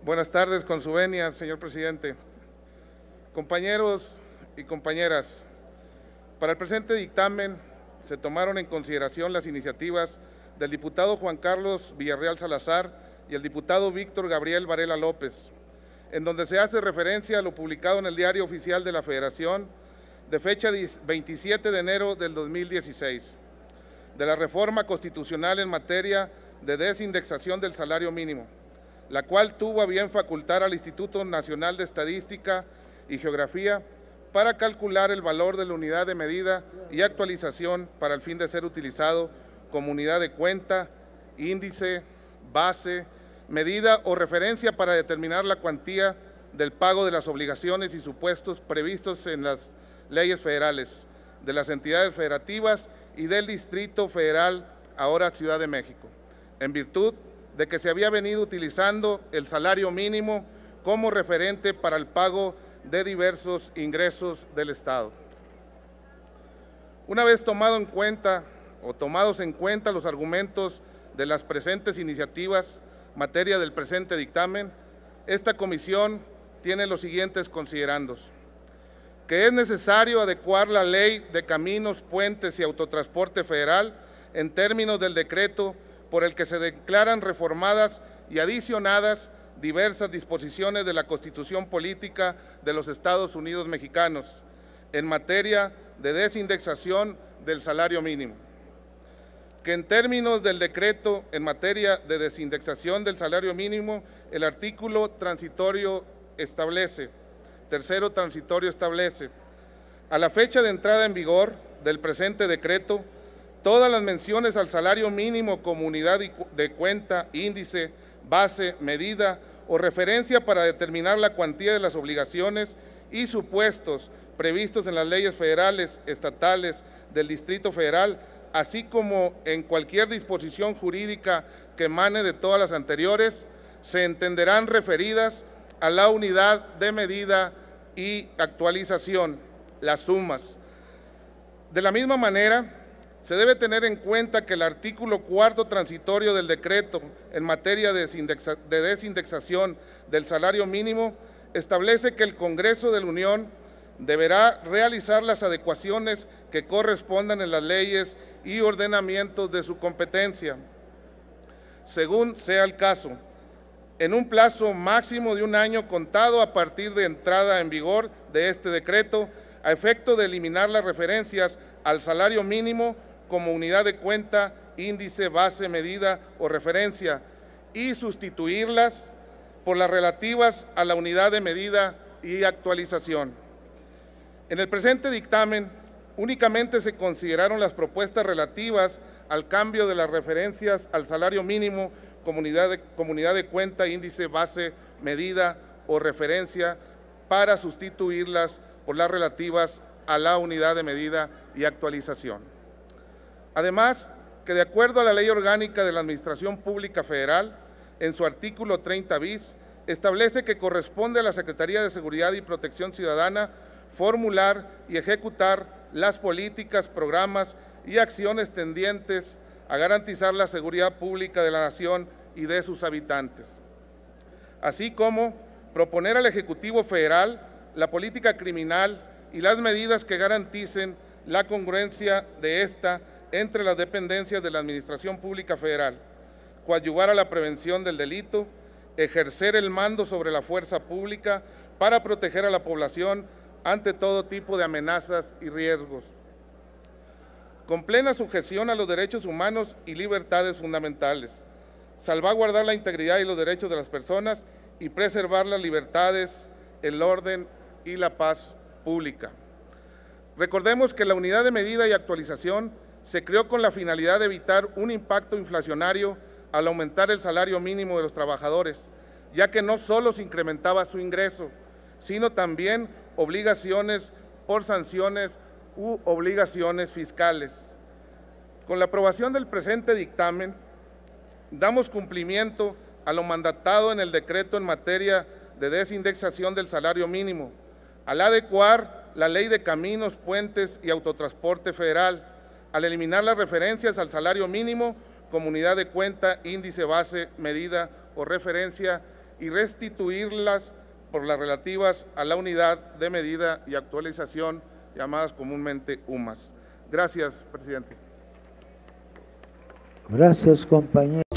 Buenas tardes, con su venia, señor presidente. Compañeros y compañeras, para el presente dictamen se tomaron en consideración las iniciativas del diputado Juan Carlos Villarreal Salazar y el diputado Víctor Gabriel Varela López, en donde se hace referencia a lo publicado en el Diario Oficial de la Federación de fecha 27 de enero del 2016, de la reforma constitucional en materia de desindexación del salario mínimo, la cual tuvo a bien facultar al Instituto Nacional de Estadística y Geografía para calcular el valor de la unidad de medida y actualización para el fin de ser utilizado como unidad de cuenta, índice, base, medida o referencia para determinar la cuantía del pago de las obligaciones y supuestos previstos en las leyes federales, de las entidades federativas y del Distrito Federal, ahora Ciudad de México, en virtud de que se había venido utilizando el salario mínimo como referente para el pago de diversos ingresos del Estado. Una vez tomados en cuenta los argumentos de las presentes iniciativas, materia del presente dictamen, esta comisión tiene los siguientes considerandos: que es necesario adecuar la Ley de Caminos, Puentes y Autotransporte Federal en términos del decreto por el que se declaran reformadas y adicionadas diversas disposiciones de la Constitución Política de los Estados Unidos Mexicanos en materia de desindexación del salario mínimo. Que en términos del decreto en materia de desindexación del salario mínimo, el artículo transitorio establece, tercero transitorio establece, a la fecha de entrada en vigor del presente decreto, todas las menciones al salario mínimo como unidad de cuenta, índice, base, medida o referencia para determinar la cuantía de las obligaciones y supuestos previstos en las leyes federales, estatales, del Distrito Federal, así como en cualquier disposición jurídica que emane de todas las anteriores, se entenderán referidas a la unidad de medida y actualización, las sumas. De la misma manera, se debe tener en cuenta que el artículo 4º transitorio del decreto en materia de desindexación del salario mínimo establece que el Congreso de la Unión deberá realizar las adecuaciones que correspondan en las leyes y ordenamientos de su competencia, según sea el caso, en un plazo máximo de un año contado a partir de entrada en vigor de este decreto, a efecto de eliminar las referencias al salario mínimo como unidad de cuenta, índice, base, medida o referencia y sustituirlas por las relativas a la unidad de medida y actualización. En el presente dictamen, únicamente se consideraron las propuestas relativas al cambio de las referencias al salario mínimo como unidad de cuenta, índice, base, medida o referencia para sustituirlas por las relativas a la unidad de medida y actualización. Además, que de acuerdo a la Ley Orgánica de la Administración Pública Federal, en su artículo 30 bis, establece que corresponde a la Secretaría de Seguridad y Protección Ciudadana formular y ejecutar las políticas, programas y acciones tendientes a garantizar la seguridad pública de la nación y de sus habitantes, así como proponer al Ejecutivo Federal la política criminal y las medidas que garanticen la congruencia de esta entre las dependencias de la Administración Pública Federal, coadyuvar a la prevención del delito, ejercer el mando sobre la fuerza pública para proteger a la población ante todo tipo de amenazas y riesgos, con plena sujeción a los derechos humanos y libertades fundamentales, salvaguardar la integridad y los derechos de las personas y preservar las libertades, el orden y la paz pública. Recordemos que la unidad de medida y actualización se creó con la finalidad de evitar un impacto inflacionario al aumentar el salario mínimo de los trabajadores, ya que no solo se incrementaba su ingreso, sino también obligaciones por sanciones u obligaciones fiscales. Con la aprobación del presente dictamen, damos cumplimiento a lo mandatado en el decreto en materia de desindexación del salario mínimo, al adecuar la Ley de Caminos, Puentes y Autotransporte Federal, al eliminar las referencias al salario mínimo como unidad de cuenta, índice, base, medida o referencia y restituirlas por las relativas a la unidad de medida y actualización llamadas comúnmente UMAS. Gracias, presidente. Gracias, compañero.